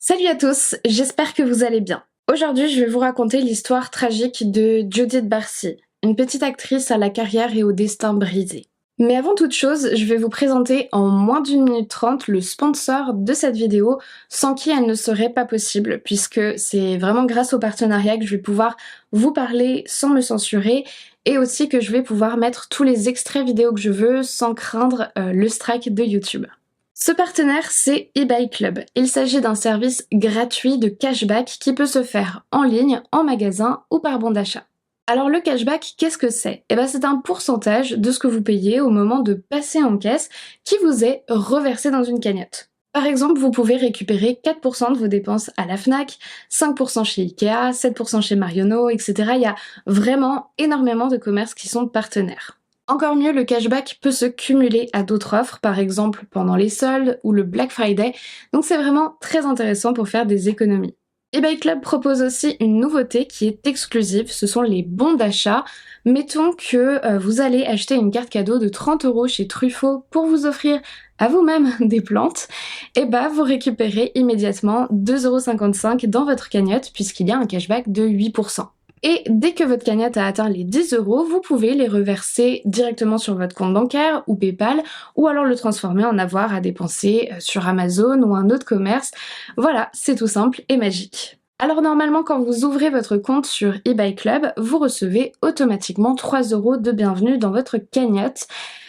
Salut à tous, j'espère que vous allez bien. Aujourd'hui, je vais vous raconter l'histoire tragique de Judith Barcy, une petite actrice à la carrière et au destin brisé. Mais avant toute chose, je vais vous présenter en moins d'1 minute 30 le sponsor de cette vidéo, sans qui elle ne serait pas possible, puisque c'est vraiment grâce au partenariat que je vais pouvoir vous parler sans me censurer, et aussi que je vais pouvoir mettre tous les extraits vidéo que je veux sans craindre le strike de YouTube. Ce partenaire, c'est eBay Club. Il s'agit d'un service gratuit de cashback qui peut se faire en ligne, en magasin ou par bon d'achat. Alors le cashback, qu'est-ce que c'est? C'est un pourcentage de ce que vous payez au moment de passer en caisse qui vous est reversé dans une cagnotte. Par exemple, vous pouvez récupérer 4% de vos dépenses à la Fnac, 5% chez Ikea, 7% chez Marionneau, etc. Il y a vraiment énormément de commerces qui sont partenaires. Encore mieux, le cashback peut se cumuler à d'autres offres, par exemple pendant les soldes ou le Black Friday, donc c'est vraiment très intéressant pour faire des économies. eBay Club propose aussi une nouveauté qui est exclusive, ce sont les bons d'achat. Mettons que vous allez acheter une carte cadeau de 30 € chez Truffaut pour vous offrir à vous-même des plantes, et vous récupérez immédiatement 2,55 € dans votre cagnotte puisqu'il y a un cashback de 8%. Et dès que votre cagnotte a atteint les 10 €, vous pouvez les reverser directement sur votre compte bancaire ou PayPal, ou alors le transformer en avoir à dépenser sur Amazon ou un autre commerce. Voilà, c'est tout simple et magique. Alors normalement, quand vous ouvrez votre compte sur eBay Club, vous recevez automatiquement 3 € de bienvenue dans votre cagnotte.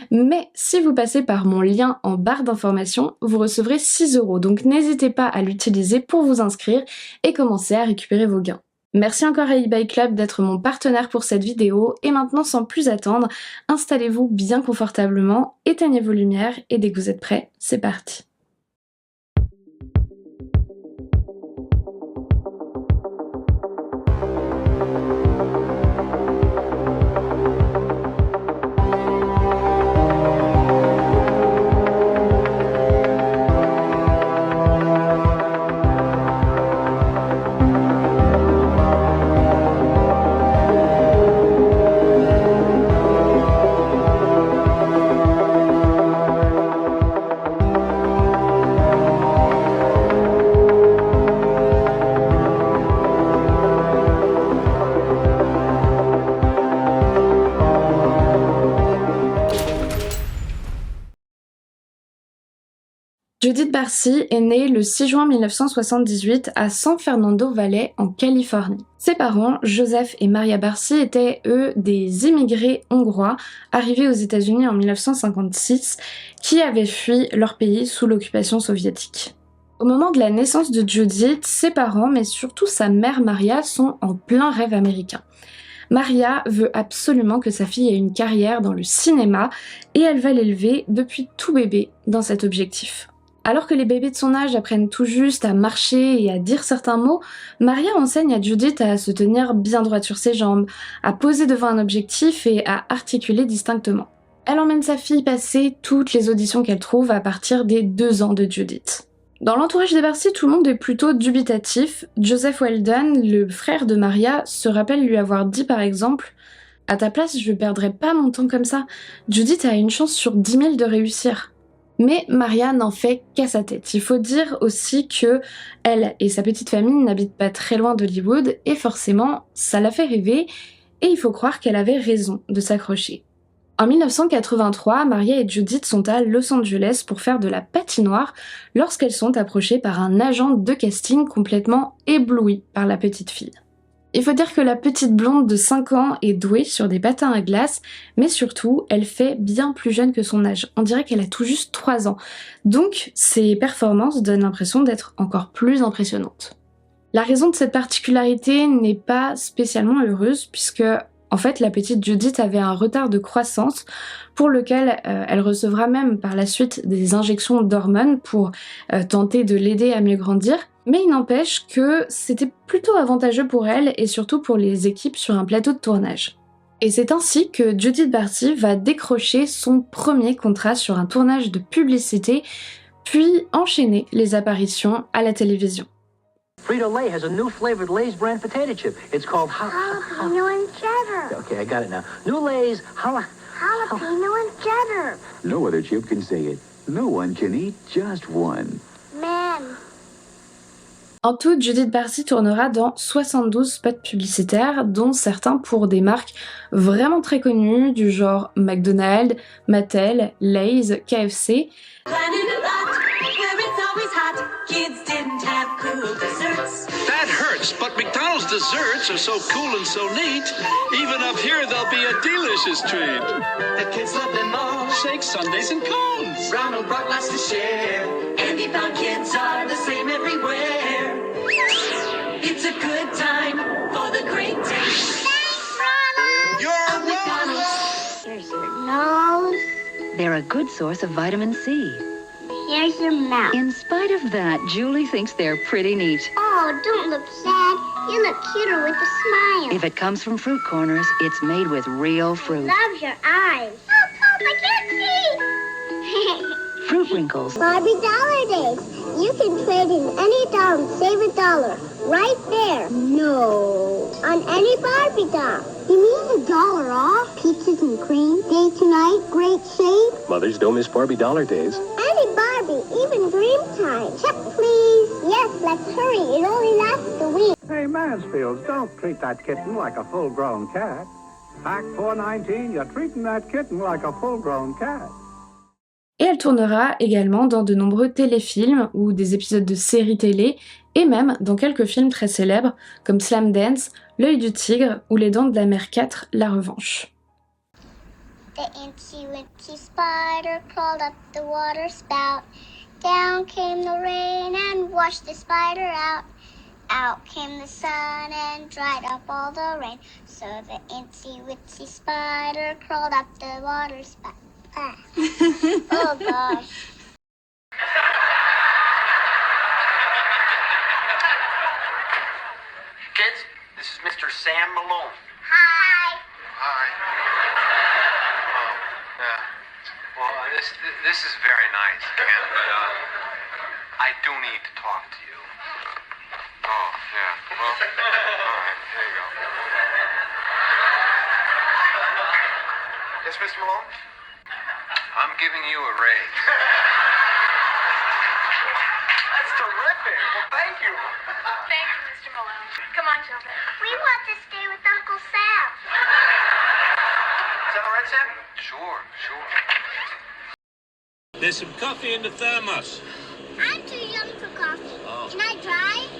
Mais si vous passez par mon lien en barre d'information, vous recevrez 6 €. Donc n'hésitez pas à l'utiliser pour vous inscrire et commencer à récupérer vos gains. Merci encore à eBay Club d'être mon partenaire pour cette vidéo, et maintenant sans plus attendre, installez-vous bien confortablement, éteignez vos lumières et dès que vous êtes prêts, c'est parti. Judith Barcy est née le 6 juin 1978 à San Fernando Valley, en Californie. Ses parents, Joseph et Maria Barcy, étaient eux des immigrés hongrois arrivés aux États-Unis en 1956 qui avaient fui leur pays sous l'occupation soviétique. Au moment de la naissance de Judith, ses parents, mais surtout sa mère Maria, sont en plein rêve américain. Maria veut absolument que sa fille ait une carrière dans le cinéma et elle va l'élever depuis tout bébé dans cet objectif. Alors que les bébés de son âge apprennent tout juste à marcher et à dire certains mots, Maria enseigne à Judith à se tenir bien droite sur ses jambes, à poser devant un objectif et à articuler distinctement. Elle emmène sa fille passer toutes les auditions qu'elle trouve à partir des 2 ans de Judith. Dans l'entourage des Barcy, tout le monde est plutôt dubitatif. Joseph Weldon, le frère de Maria, se rappelle lui avoir dit par exemple « À ta place, je perdrais pas mon temps comme ça. Judith a une chance sur 10 000 de réussir. » Mais Maria n'en fait qu'à sa tête. Il faut dire aussi que elle et sa petite famille n'habitent pas très loin d'Hollywood et forcément, ça l'a fait rêver et il faut croire qu'elle avait raison de s'accrocher. En 1983, Maria et Judith sont à Los Angeles pour faire de la patinoire lorsqu'elles sont approchées par un agent de casting complètement ébloui par la petite fille. Il faut dire que la petite blonde de 5 ans est douée sur des patins à glace, mais surtout, elle fait bien plus jeune que son âge. On dirait qu'elle a tout juste 3 ans. Donc, ses performances donnent l'impression d'être encore plus impressionnantes. La raison de cette particularité n'est pas spécialement heureuse, puisque, en fait, la petite Judith avait un retard de croissance pour lequel elle recevra même par la suite des injections d'hormones pour tenter de l'aider à mieux grandir. Mais il n'empêche que c'était plutôt avantageux pour elle et surtout pour les équipes sur un plateau de tournage. Et c'est ainsi que Judith Barcy va décrocher son premier contrat sur un tournage de publicité, puis enchaîner les apparitions à la télévision. Frito-Lay has a new flavored Lay's brand potato chip. It's called Jalapeno and cheddar. Okay, I got it now. New Lay's Jalapeno and cheddar. No other chip can say it. No one can eat just one. Man. En tout, Judith Barcy tournera dans 72 spots publicitaires, dont certains pour des marques vraiment très connues, du genre McDonald's, Mattel, Lay's, KFC. That hurts, but McDonald's desserts are so cool and so neat. Even up here, they'll be a delicious treat. The kids love them all. Shake sundaes and cones. Ronald brought lots to share. Andy found kids are the same everywhere. It's a good time for the great taste. Thanks, Ronald. You're welcome. Here's your nose. They're a good source of vitamin C. Here's your mouth. In spite of that, Julie thinks they're pretty neat. Oh, don't look sad. You look cuter with a smile. If it comes from Fruit Corners, it's made with real fruit. Love your eyes. Oh, Pop, I can't see. Fruit Wrinkles. Barbie Dollar Days. You can trade in any doll and save $1. Right there. No. On any Barbie doll. You mean $1 off? Peaches and cream. Day to night. Great shape. Mothers don't miss Barbie Dollar Days. Any Barbie. Even dream time. Check, please. Yes, let's hurry. It only lasts a week. Hey, Mansfields, don't treat that kitten like a full-grown cat. Pack 419, you're treating that kitten like a full-grown cat. Et elle tournera également dans de nombreux téléfilms ou des épisodes de séries télé, et même dans quelques films très célèbres comme Slam Dance, L'œil du tigre ou Les dents de la mer 4, La revanche. The incy wincy spider crawled up the water spout. Down came the rain and washed the spider out. Out came the sun and dried up all the rain. So the incy wincy spider crawled up the water spout. Ah. Oh gosh. Kids, this is Mr. Sam Malone. Hi. Hi. Oh, yeah. Well, this is very nice, Ken, but I do need to talk to you. Oh, yeah. Well, all right. Here you go. Yes, Mr. Malone? I'm giving you a raise. That's terrific. Well, thank you. Thank you, Mr. Malone. Come on, children. We want to stay with Uncle Sam. Is that all right, Sam? Sure, sure. There's some coffee in the thermos. I'm too young for coffee. Oh. Can I drive?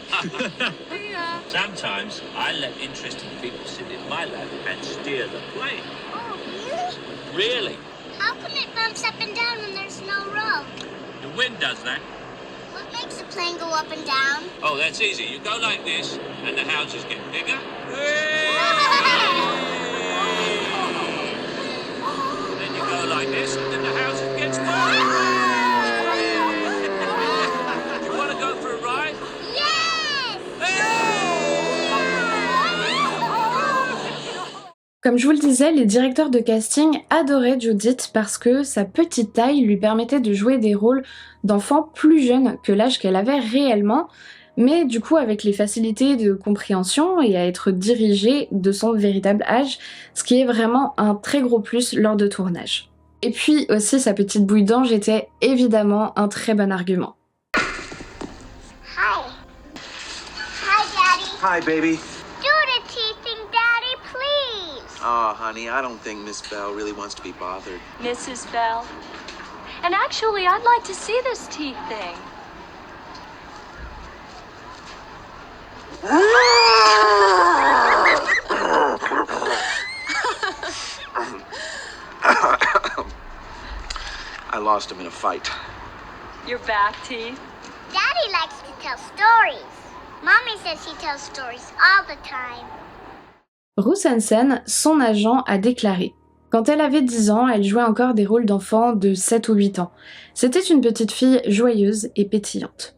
Sometimes I let interesting people sit in my lap and steer the plane. Oh, really? Really? How come it bumps up and down when there's no road? The wind does that. What makes the plane go up and down? Oh, that's easy. You go like this, and the houses get bigger. Then you go like this, and then the houses get smaller. You want to go for a ride? Yes! Comme je vous le disais, les directeurs de casting adoraient Judith parce que sa petite taille lui permettait de jouer des rôles d'enfants plus jeunes que l'âge qu'elle avait réellement, mais du coup avec les facilités de compréhension et à être dirigée de son véritable âge, ce qui est vraiment un très gros plus lors de tournage. Et puis aussi sa petite bouille d'ange était évidemment un très bon argument. Hi. Hi, Daddy. Hi, baby. Do the teething, Daddy, please. Oh, honey, I don't think Miss Bell really wants to be bothered. Mrs. Bell. And actually, I'd like to see this teeth thing. I lost him in a fight. Your back teeth. Daddy likes to tell stories. Mommy says he tells stories all the time. Ruth Hansen, son agent, a déclaré: quand elle avait 10 ans, elle jouait encore des rôles d'enfants de 7 ou 8 ans. C'était une petite fille joyeuse et pétillante.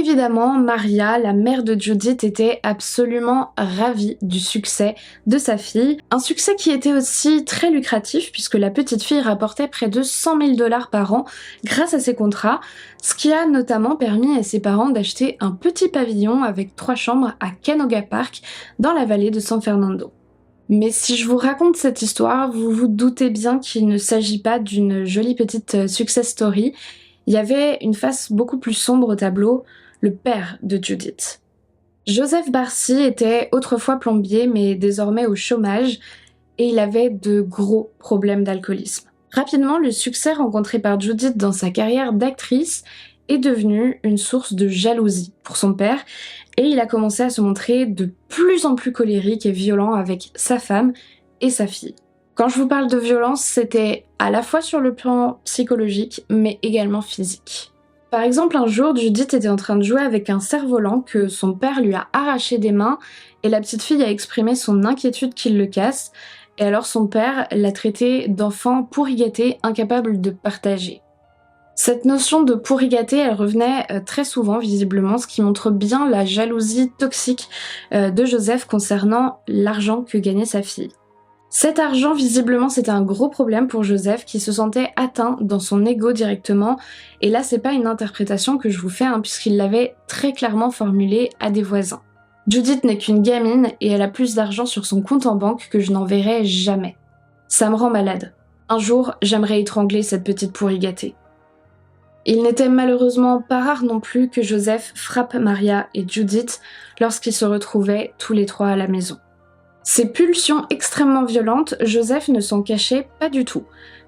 Évidemment, Maria, la mère de Judith, était absolument ravie du succès de sa fille. Un succès qui était aussi très lucratif puisque la petite fille rapportait près de 100 000 $ par an grâce à ses contrats, ce qui a notamment permis à ses parents d'acheter un petit pavillon avec 3 chambres à Canoga Park dans la vallée de San Fernando. Mais si je vous raconte cette histoire, vous vous doutez bien qu'il ne s'agit pas d'une jolie petite success story. Il y avait une face beaucoup plus sombre au tableau, le père de Judith. Joseph Barcy était autrefois plombier mais désormais au chômage et il avait de gros problèmes d'alcoolisme. Rapidement, le succès rencontré par Judith dans sa carrière d'actrice est devenu une source de jalousie pour son père et il a commencé à se montrer de plus en plus colérique et violent avec sa femme et sa fille. Quand je vous parle de violence, c'était à la fois sur le plan psychologique mais également physique. Par exemple, un jour, Judith était en train de jouer avec un cerf-volant que son père lui a arraché des mains et la petite fille a exprimé son inquiétude qu'il le casse et alors son père l'a traité d'enfant pourri gâté, incapable de partager. Cette notion de pourri gâté, elle revenait très souvent visiblement, ce qui montre bien la jalousie toxique de Joseph concernant l'argent que gagnait sa fille. Cet argent, visiblement, c'était un gros problème pour Joseph qui se sentait atteint dans son ego directement. Et là, c'est pas une interprétation que je vous fais, puisqu'il l'avait très clairement formulée à des voisins. Judith n'est qu'une gamine et elle a plus d'argent sur son compte en banque que je n'en verrai jamais. Ça me rend malade. Un jour, j'aimerais étrangler cette petite pourrie gâtée. Il n'était malheureusement pas rare non plus que Joseph frappe Maria et Judith lorsqu'ils se retrouvaient tous les trois à la maison. Ces pulsions extrêmement violentes, Joseph ne s'en cachait pas du tout.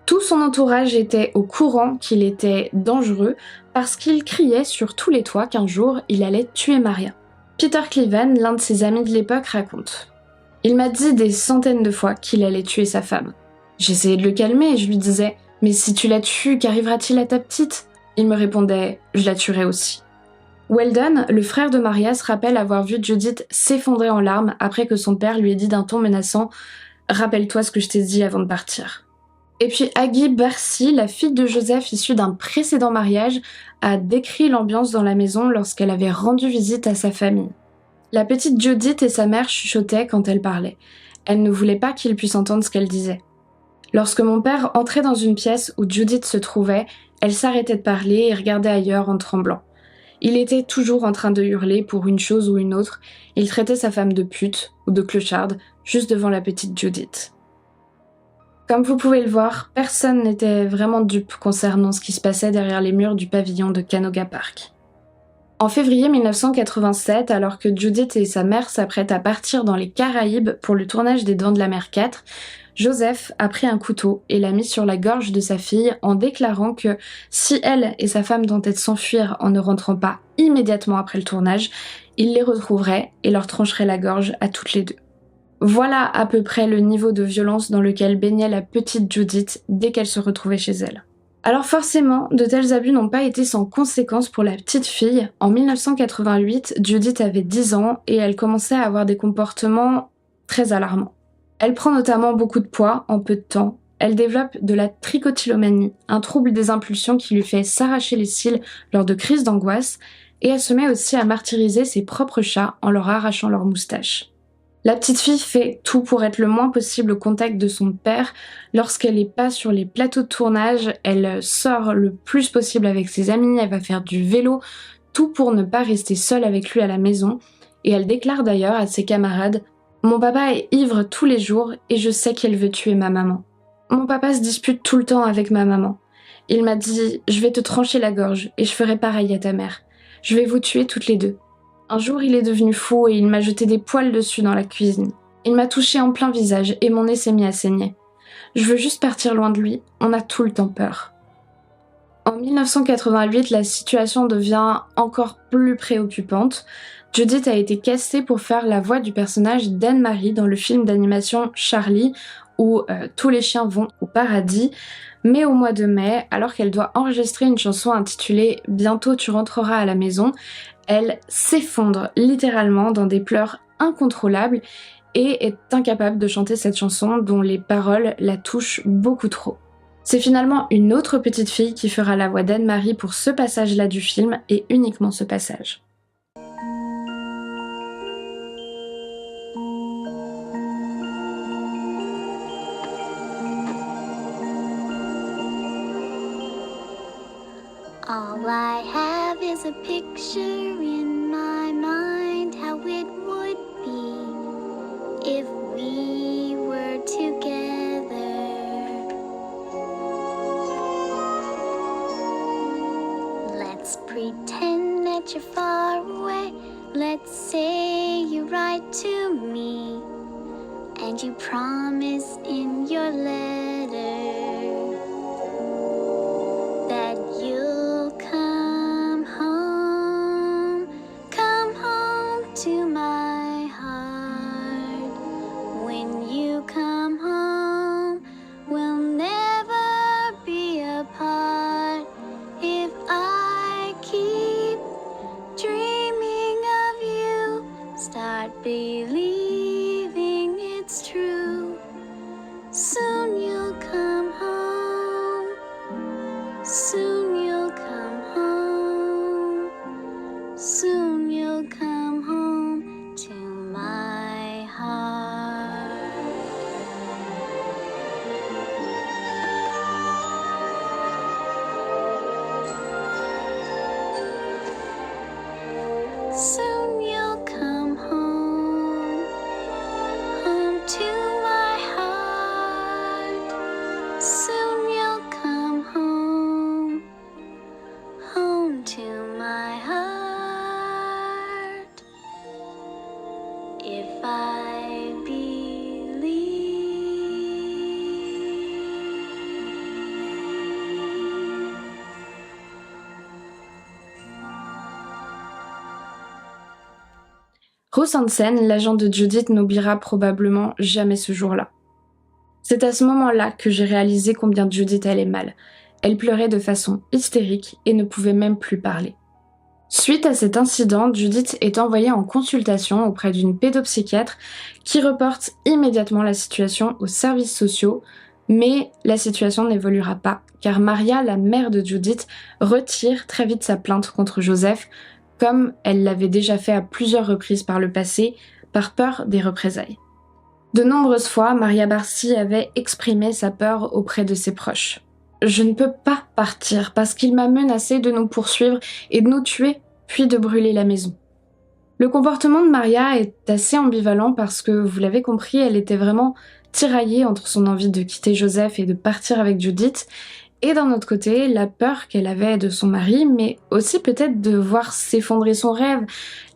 Tout son entourage était au courant qu'il était dangereux parce qu'il criait sur tous les toits qu'un jour il allait tuer Maria. Peter Cleven, l'un de ses amis de l'époque, raconte. Il m'a dit des centaines de fois qu'il allait tuer sa femme. J'essayais de le calmer et je lui disais « Mais si tu la tues, qu'arrivera-t-il à ta petite ?» Il me répondait « Je la tuerai aussi ». Weldon, le frère de Maria, se rappelle avoir vu Judith s'effondrer en larmes après que son père lui ait dit d'un ton menaçant « Rappelle-toi ce que je t'ai dit avant de partir ». Et puis Aggie Barcy, la fille de Joseph issue d'un précédent mariage, a décrit l'ambiance dans la maison lorsqu'elle avait rendu visite à sa famille. La petite Judith et sa mère chuchotaient quand elle parlait. Elle ne voulait pas qu'il puisse entendre ce qu'elle disait. Lorsque mon père entrait dans une pièce où Judith se trouvait, elle s'arrêtait de parler et regardait ailleurs en tremblant. Il était toujours en train de hurler pour une chose ou une autre. Il traitait sa femme de pute ou de clocharde juste devant la petite Judith. Comme vous pouvez le voir, personne n'était vraiment dupe concernant ce qui se passait derrière les murs du pavillon de Canoga Park. En février 1987, alors que Judith et sa mère s'apprêtent à partir dans les Caraïbes pour le tournage des Dents de la Mer 4, Joseph a pris un couteau et l'a mis sur la gorge de sa fille en déclarant que si elle et sa femme tentaient de s'enfuir en ne rentrant pas immédiatement après le tournage, il les retrouverait et leur trancherait la gorge à toutes les deux. Voilà à peu près le niveau de violence dans lequel baignait la petite Judith dès qu'elle se retrouvait chez elle. Alors forcément, de tels abus n'ont pas été sans conséquences pour la petite fille. En 1988, Judith avait 10 ans et elle commençait à avoir des comportements très alarmants. Elle prend notamment beaucoup de poids en peu de temps. Elle développe de la trichotillomanie, un trouble des impulsions qui lui fait s'arracher les cils lors de crises d'angoisse, et elle se met aussi à martyriser ses propres chats en leur arrachant leurs moustaches. La petite fille fait tout pour être le moins possible au contact de son père. Lorsqu'elle n'est pas sur les plateaux de tournage, elle sort le plus possible avec ses amis, elle va faire du vélo, tout pour ne pas rester seule avec lui à la maison. Et elle déclare d'ailleurs à ses camarades « Mon papa est ivre tous les jours et je sais qu'il veut tuer ma maman. Mon papa se dispute tout le temps avec ma maman. Il m'a dit « Je vais te trancher la gorge et je ferai pareil à ta mère. Je vais vous tuer toutes les deux. » Un jour, il est devenu fou et il m'a jeté des poils dessus dans la cuisine. Il m'a touché en plein visage et mon nez s'est mis à saigner. Je veux juste partir loin de lui, on a tout le temps peur. En 1988, la situation devient encore plus préoccupante. Judith a été castée pour faire la voix du personnage d'Anne-Marie dans le film d'animation Charlie, où tous les chiens vont au paradis. Mais au mois de mai, alors qu'elle doit enregistrer une chanson intitulée « Bientôt tu rentreras à la maison », elle s'effondre littéralement dans des pleurs incontrôlables et est incapable de chanter cette chanson dont les paroles la touchent beaucoup trop. C'est finalement une autre petite fille qui fera la voix d'Anne-Marie pour ce passage-là du film et uniquement ce passage. All I have is a picture in my mind how it would be if we were together. Let's pretend that you're far away. Let's say you write to me and you promise in your letter that you'll come home to my heart. When you come home, we'll never be apart. If I keep dreaming of you, start believing it's true. Soon you'll come home. Soon you'll come home. Soon you'll come home to my heart. Soon you'll come home, home to my heart. Soon you'll come home, home to my heart. If I believe. Ruth Hansen, l'agent de Judith, n'oubliera probablement jamais ce jour-là. C'est à ce moment-là que j'ai réalisé combien Judith allait mal. Elle pleurait de façon hystérique et ne pouvait même plus parler. Suite à cet incident, Judith est envoyée en consultation auprès d'une pédopsychiatre qui reporte immédiatement la situation aux services sociaux, mais la situation n'évoluera pas, car Maria, la mère de Judith, retire très vite sa plainte contre Joseph, comme elle l'avait déjà fait à plusieurs reprises par le passé, par peur des représailles. De nombreuses fois, Maria Barsi avait exprimé sa peur auprès de ses proches. « Je ne peux pas partir parce qu'il m'a menacé de nous poursuivre et de nous tuer, puis de brûler la maison. » Le comportement de Maria est assez ambivalent parce que, vous l'avez compris, elle était vraiment tiraillée entre son envie de quitter Joseph et de partir avec Judith, et d'un autre côté, la peur qu'elle avait de son mari, mais aussi peut-être de voir s'effondrer son rêve,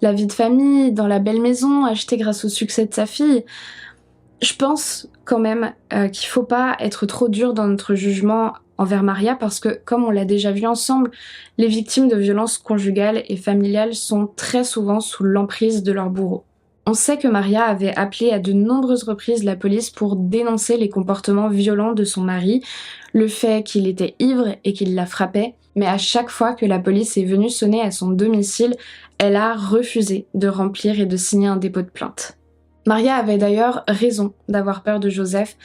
la vie de famille, dans la belle maison, achetée grâce au succès de sa fille. Je pense quand même qu'il faut pas être trop dur dans notre jugement envers Maria parce que, comme on l'a déjà vu ensemble, les victimes de violences conjugales et familiales sont très souvent sous l'emprise de leur bourreau. On sait que Maria avait appelé à de nombreuses reprises la police pour dénoncer les comportements violents de son mari, le fait qu'il était ivre et qu'il la frappait, mais à chaque fois que la police est venue sonner à son domicile, elle a refusé de remplir et de signer un dépôt de plainte. Maria avait d'ailleurs raison d'avoir peur de Joseph,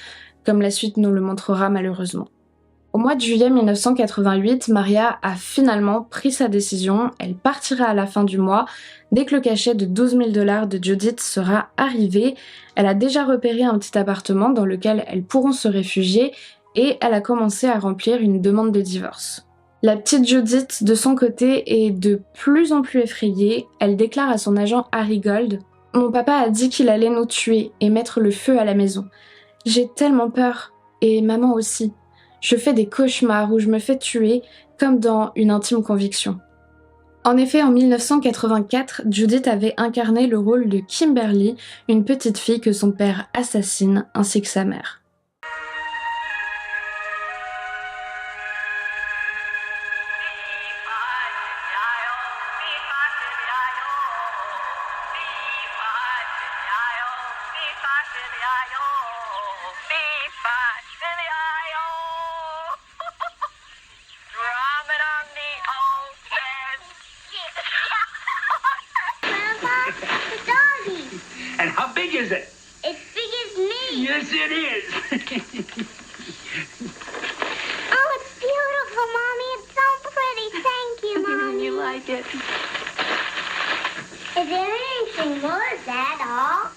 comme la suite nous le montrera malheureusement. Au mois de juillet 1988, Maria a finalement pris sa décision. Elle partira à la fin du mois. Dès que le cachet de $12,000 de Judith sera arrivé, elle a déjà repéré un petit appartement dans lequel elles pourront se réfugier et elle a commencé à remplir une demande de divorce. La petite Judith, de son côté, est de plus en plus effrayée. Elle déclare à son agent Harry Gold « Mon papa a dit qu'il allait nous tuer et mettre le feu à la maison. J'ai tellement peur, et maman aussi. Je fais des cauchemars où je me fais tuer, comme dans Une intime conviction. » En effet, en 1984, Judith avait incarné le rôle de Kimberly, une petite fille que son père assassine, ainsi que sa mère. And how big is it? It's big as me. Yes, it is. Oh, it's beautiful, Mommy. It's so pretty. Thank you, Mommy. You like it? Is there anything more? Is that all?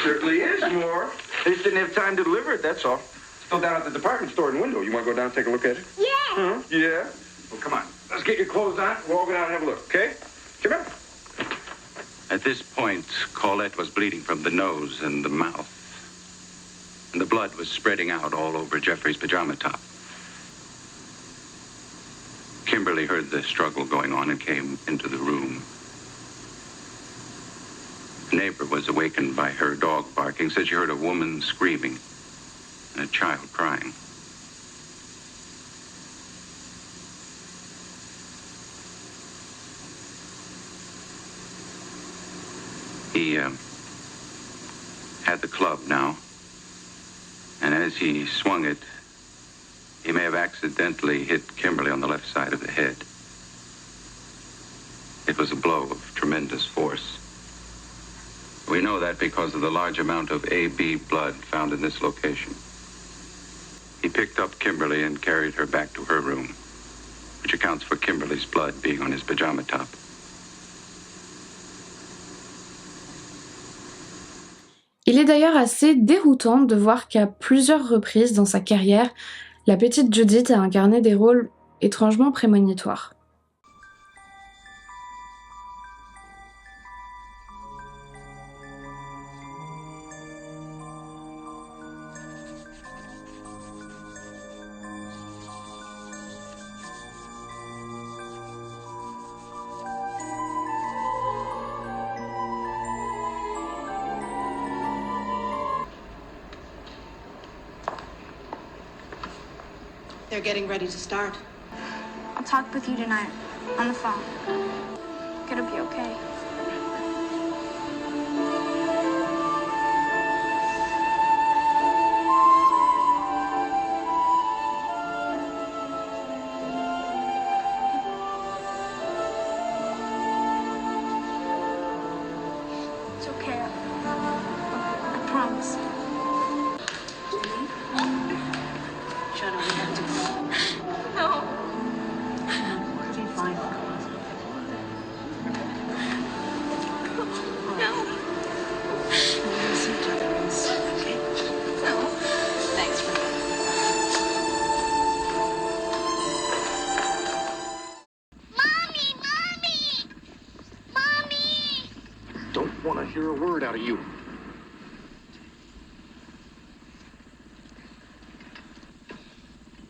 Certainly is more. They just didn't have time to deliver it, that's all. Still down at the department store in window. You want to go down and take a look at it? Yeah. Yeah? Well, come on. Let's get your clothes on. We'll all go down and have a look, okay? Come here. At this point, Colette was bleeding from the nose and the mouth. And the blood was spreading out all over Jeffrey's pajama top. Kimberly heard the struggle going on and came into the room. A neighbor was awakened by her dog barking, said she heard a woman screaming and a child crying. He had the club now, and as he swung it, he may have accidentally hit Kimberly on the left side of the head. It was a blow of tremendous force. We know that because of the large amount of AB blood found in this location. He picked up Kimberly and carried her back to her room, which accounts for Kimberly's blood being on his pajama top. Il est d'ailleurs assez déroutant de voir qu'à plusieurs reprises dans sa carrière, la petite Judith a incarné des rôles étrangement prémonitoires. They're getting ready to start. I'll talk with you tonight on the phone. Gonna be okay. It's okay. I promise. Shadow, we have to go. No. We'll be fine. No. We'll see each other in a sec, okay? No. Thanks for that. Mommy! Mommy! Mommy! Don't want to hear a word out of you.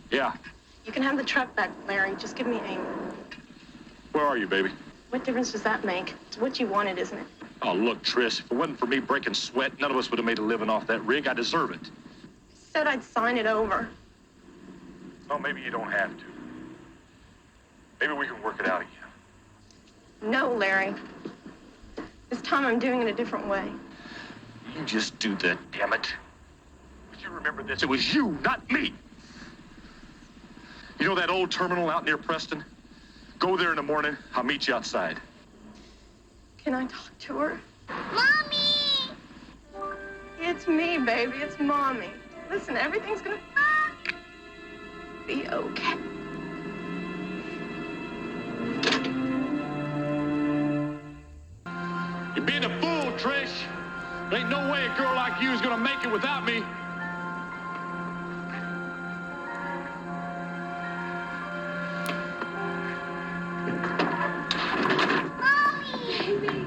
Yeah. You can have the truck back, Larry. Just give me Amy. Where are you, baby? What difference does that make? It's what you wanted, isn't it? Oh, look, Trish, if it wasn't for me breaking sweat, none of us would have made a living off that rig. I deserve it. Said I'd sign it over. Oh, maybe you don't have to. Maybe we can work it out again. No, Larry. This time I'm doing it a different way. You just do that, damn it. But you remember this. It was you, not me. You know that old terminal out near Preston? Go there in the morning. I'll meet you outside. Can I talk to her? Mommy! It's me, baby. It's Mommy. Listen, everything's gonna be okay. You're being a fool, Trish. There ain't no way a girl like you is gonna make it without me.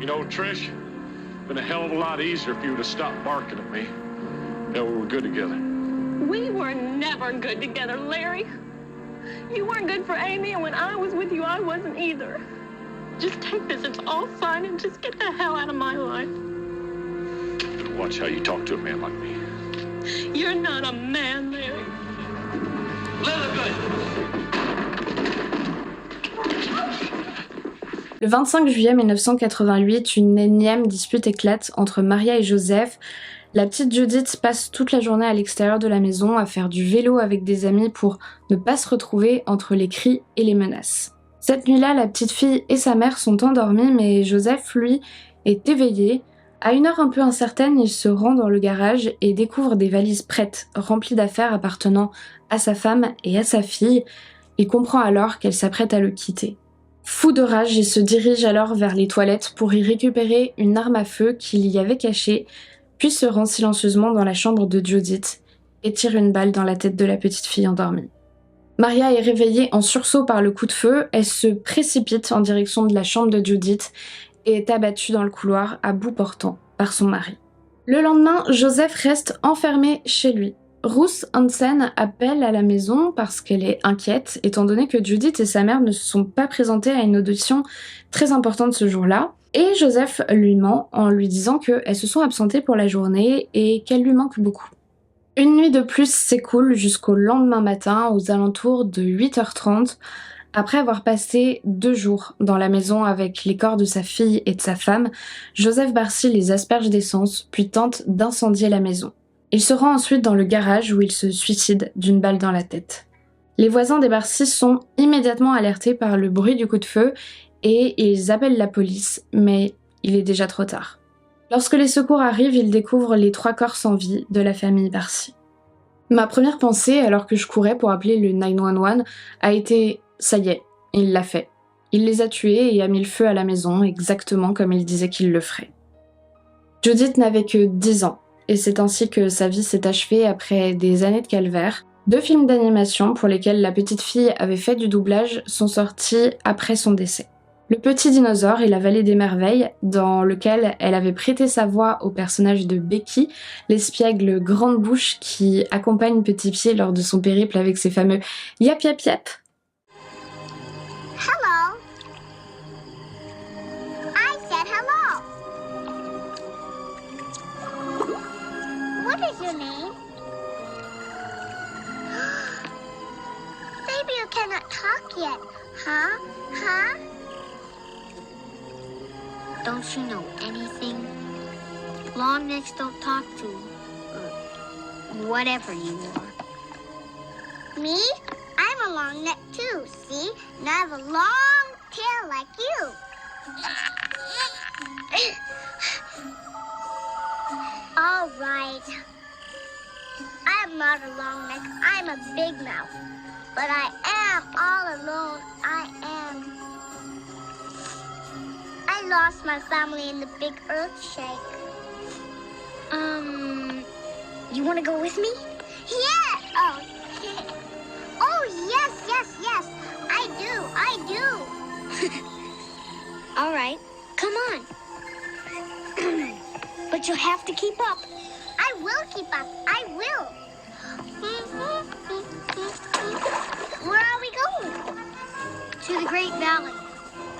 You know, Trish, been a hell of a lot easier for you to stop barking at me. Yeah, we were good together. We were never good together, Larry. You weren't good for Amy, and when I was with you, I wasn't either. Just take this, it's all fine, and just get the hell out of my life. Better watch how you talk to a man like me. You're not a man, Larry. Le 25 juillet 1988, une énième dispute éclate entre Maria et Joseph. La petite Judith passe toute la journée à l'extérieur de la maison à faire du vélo avec des amis pour ne pas se retrouver entre les cris et les menaces. Cette nuit-là, la petite fille et sa mère sont endormies, mais Joseph, lui, est éveillé. À une heure un peu incertaine, il se rend dans le garage et découvre des valises prêtes, remplies d'affaires appartenant à sa femme et à sa fille. Il comprend alors qu'elle s'apprête à le quitter. Fou de rage, il se dirige alors vers les toilettes pour y récupérer une arme à feu qu'il y avait cachée, puis se rend silencieusement dans la chambre de Judith. et tire une balle dans la tête de la petite fille endormie. Maria est réveillée en sursaut par le coup de feu, elle se précipite en direction de la chambre de Judith et est abattue dans le couloir à bout portant par son mari. Le lendemain, Joseph reste enfermé chez lui. Ruth Hansen appelle à la maison parce qu'elle est inquiète, étant donné que Judith et sa mère ne se sont pas présentées à une audition très importante ce jour-là. Et Joseph lui ment en lui disant qu'elles se sont absentées pour la journée et qu'elle lui manque beaucoup. Une nuit de plus s'écoule jusqu'au lendemain matin aux alentours de 8h30, après avoir passé 2 jours dans la maison avec les corps de sa fille et de sa femme. Joseph Barcy les asperge d'essence puis tente d'incendier la maison. Il se rend ensuite dans le garage où il se suicide d'une balle dans la tête. Les voisins des Barcy sont immédiatement alertés par le bruit du coup de feu et ils appellent la police, mais il est déjà trop tard. Lorsque les secours arrivent, ils découvrent les 3 corps sans vie de la famille Barcy. Ma première pensée, alors que je courais pour appeler le 911, a été « ça y est, il l'a fait ». Il les a tués et a mis le feu à la maison, exactement comme il disait qu'il le ferait. Judith n'avait que 10 ans, et c'est ainsi que sa vie s'est achevée après des années de calvaire. 2 films d'animation pour lesquels la petite fille avait fait du doublage sont sortis après son décès. Le petit dinosaure et la vallée des merveilles, dans lequel elle avait prêté sa voix au personnage de Becky, l'espiègle grande bouche qui accompagne Petit Pied lors de son périple avec ses fameux yap yap yap. Hello. I said hello. What is your name? Maybe you cannot talk yet, huh? Huh? Don't you know anything? Long necks don't talk to, whatever you are. Me? I'm a long neck too, see? And I have a long tail like you. All right. I'm not a long neck, I'm a big mouth. But I am all alone, I am. I lost my family in the big earthshake. You want to go with me? Yeah! Oh, oh, yes. I do. All right, come on. But you'll have to keep up. I will keep up. I will. Where are we going? To the Great Valley.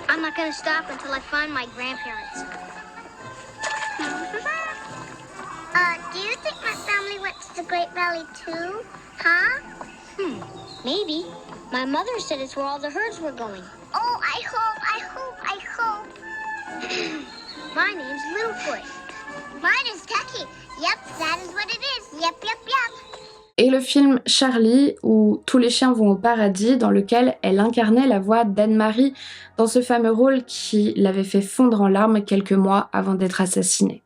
I'm not gonna stop until I find my grandparents. Do you think my family went to the Great Valley too? Huh? Maybe. My mother said it's where all the herds were going. Oh, I hope. My name's Littlefoot. Mine is Tucky. Yep, that is what it is. Yep. Et le film Charlie, où tous les chiens vont au paradis, dans lequel elle incarnait la voix d'Anne-Marie dans ce fameux rôle qui l'avait fait fondre en larmes quelques mois avant d'être assassinée.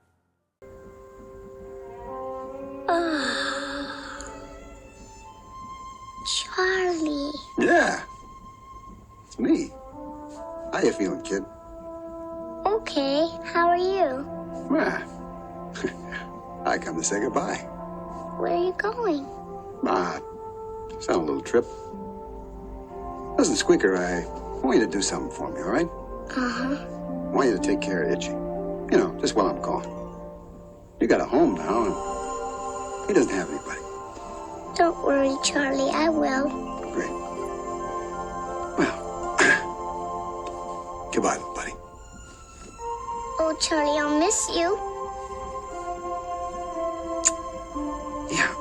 Charlie. Yeah. It's me. How you feeling, kid? Okay, how are you? Well, I come to say goodbye. Where are you going? Just on a little trip. Listen, Squeaker, I want you to do something for me, all right? Uh-huh. I want you to take care of Itchy. You know, just while I'm gone. You got a home now, and he doesn't have anybody. Don't worry, Charlie, I will. Great. Well, goodbye, little buddy. Oh, Charlie, I'll miss you. Yeah,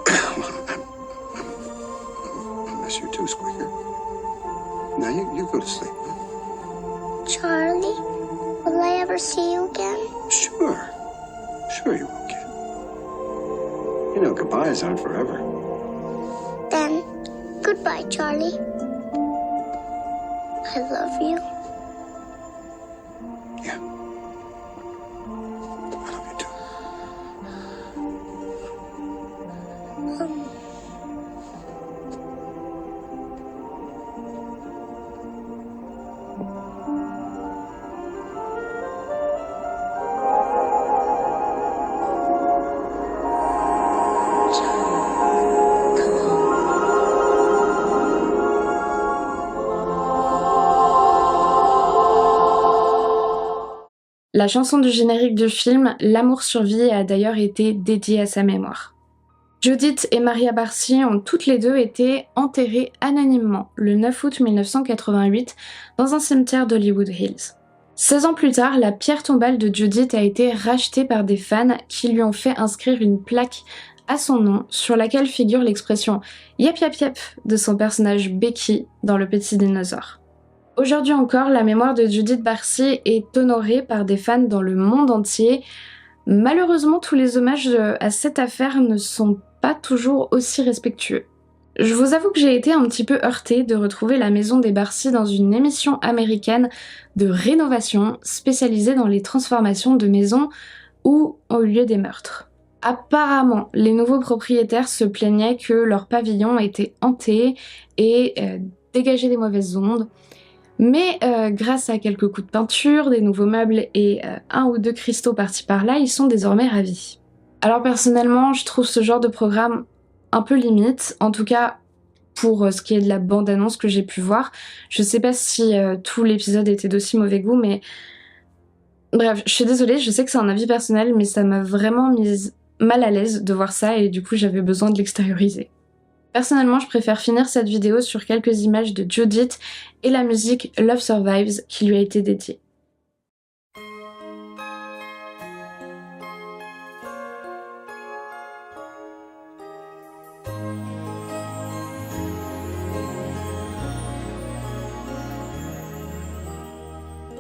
I miss you too, Squeaker. Now, you go to sleep. Huh? Charlie, will I ever see you again? Sure you will, kid. You know, goodbyes aren't forever. Then, goodbye, Charlie. I love you. Yeah. I love you too. La chanson du générique du film, L'amour survit, a d'ailleurs été dédiée à sa mémoire. Judith et Maria Barsi ont toutes les deux été enterrées anonymement le 9 août 1988 dans un cimetière d'Hollywood Hills. 16 ans plus tard, la pierre tombale de Judith a été rachetée par des fans qui lui ont fait inscrire une plaque à son nom sur laquelle figure l'expression « Yep yep yep » de son personnage Becky dans Le Petit Dinosaure. Aujourd'hui encore, la mémoire de Judith Barsi est honorée par des fans dans le monde entier. Malheureusement, tous les hommages à cette affaire ne sont pas toujours aussi respectueux. Je vous avoue que j'ai été un petit peu heurtée de retrouver la maison des Barsi dans une émission américaine de rénovation spécialisée dans les transformations de maisons où ont eu lieu des meurtres. Apparemment, les nouveaux propriétaires se plaignaient que leur pavillon était hanté et dégageait des mauvaises ondes. Mais grâce à quelques coups de peinture, des nouveaux meubles et un ou deux cristaux par-ci par-là, ils sont désormais ravis. Alors personnellement, je trouve ce genre de programme un peu limite, en tout cas pour ce qui est de la bande-annonce que j'ai pu voir. Je sais pas si tout l'épisode était d'aussi mauvais goût, mais bref, je suis désolée, je sais que c'est un avis personnel, mais ça m'a vraiment mise mal à l'aise de voir ça et du coup j'avais besoin de l'extérioriser. Personnellement, je préfère finir cette vidéo sur quelques images de Judith et la musique Love Survives qui lui a été dédiée.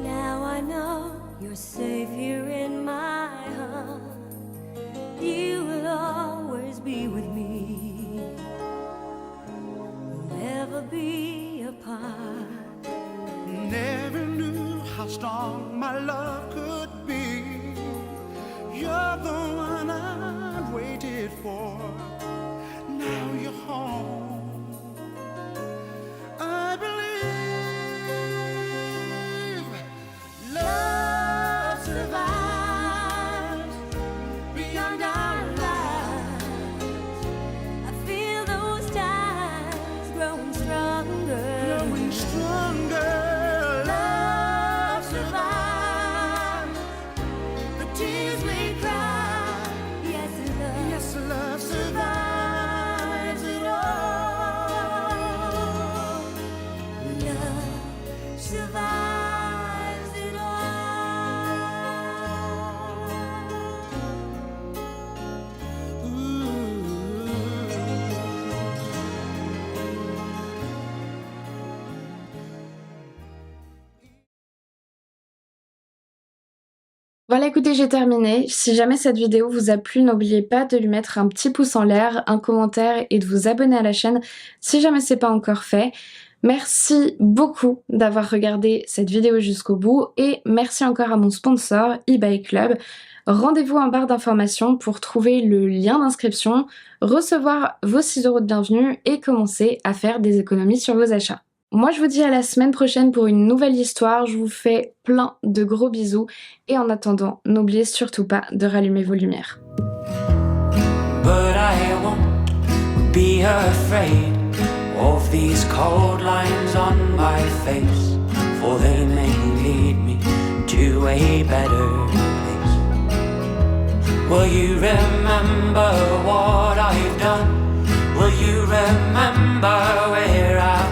Now I know you're safe here in my heart. You will always be with me. Never be apart. Never knew how strong my love could be. You're the one I waited for. Now you're home. I believe love survives beyond our lives. I feel those ties growing stronger. Growing stronger. Love survives the tears we cry. Yes, love. Yes, love survives it all. Love survives it all. Voilà, écoutez, j'ai terminé. Si jamais cette vidéo vous a plu, n'oubliez pas de lui mettre un petit pouce en l'air, un commentaire et de vous abonner à la chaîne si jamais c'est pas encore fait. Merci beaucoup d'avoir regardé cette vidéo jusqu'au bout et merci encore à mon sponsor eBay Club. Rendez-vous en barre d'informations pour trouver le lien d'inscription, recevoir vos 6 € de bienvenue et commencer à faire des économies sur vos achats. Moi je vous dis à la semaine prochaine pour une nouvelle histoire, je vous fais plein de gros bisous et en attendant, n'oubliez surtout pas de rallumer vos lumières. But I won't be afraid of these cold lines on my face, for they may lead me to a better place. Will you remember what I've done? Will you remember